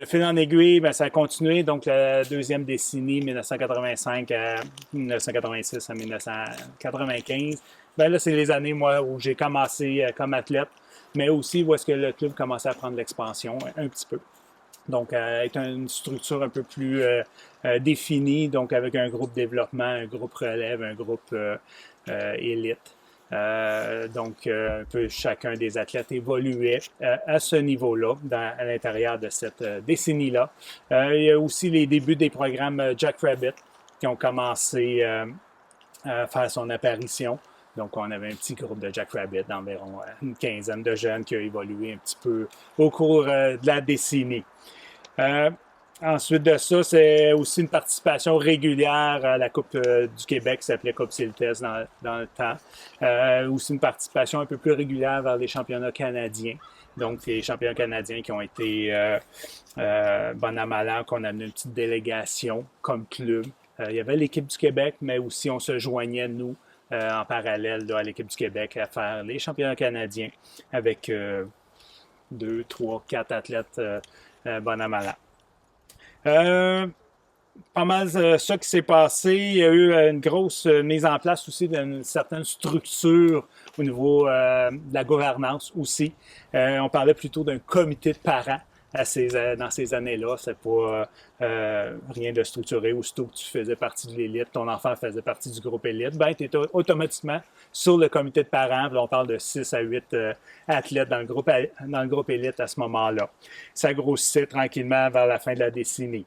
De fil en aiguille, ben, ça a continué, donc la deuxième décennie, 1985 à 1986 à 1995. Ben là, c'est les années, moi, où j'ai commencé comme athlète, mais aussi où est-ce que le club commençait à prendre l'expansion un petit peu. Donc, avec une structure un peu plus définie, donc avec un groupe développement, un groupe relève, un groupe élite. Un peu chacun des athlètes évoluait à ce niveau-là, à l'intérieur de cette décennie-là. Il y a aussi les débuts des programmes Jack Rabbit qui ont commencé à faire son apparition. Donc, on avait un petit groupe de Jack Rabbit d'environ une quinzaine de jeunes qui a évolué un petit peu au cours de la décennie. Euh, Ensuite de ça, c'est aussi une participation régulière à la Coupe du Québec, qui s'appelait Coupe Siltes dans le temps. Aussi une participation un peu plus régulière vers les championnats canadiens. Donc, les championnats canadiens qui ont été bon à mal an, qu'on a amené une petite délégation comme club. Il y avait l'équipe du Québec, mais aussi on se joignait, nous, en parallèle là, à l'équipe du Québec, à faire les championnats canadiens avec 2, 3, 4 athlètes bon à mal an. Pas mal ça qui s'est passé. Il y a eu une grosse mise en place aussi d'une certaine structure au niveau de la gouvernance aussi. On parlait plutôt d'un comité de parents dans ces années-là. C'est pas rien de structuré. Aussitôt que tu faisais partie de l'élite, ton enfant faisait partie du groupe élite, ben, tu étais automatiquement sur le comité de parents. Là, on parle de 6 à 8 athlètes dans le groupe élite à ce moment-là. Ça grossissait tranquillement vers la fin de la décennie.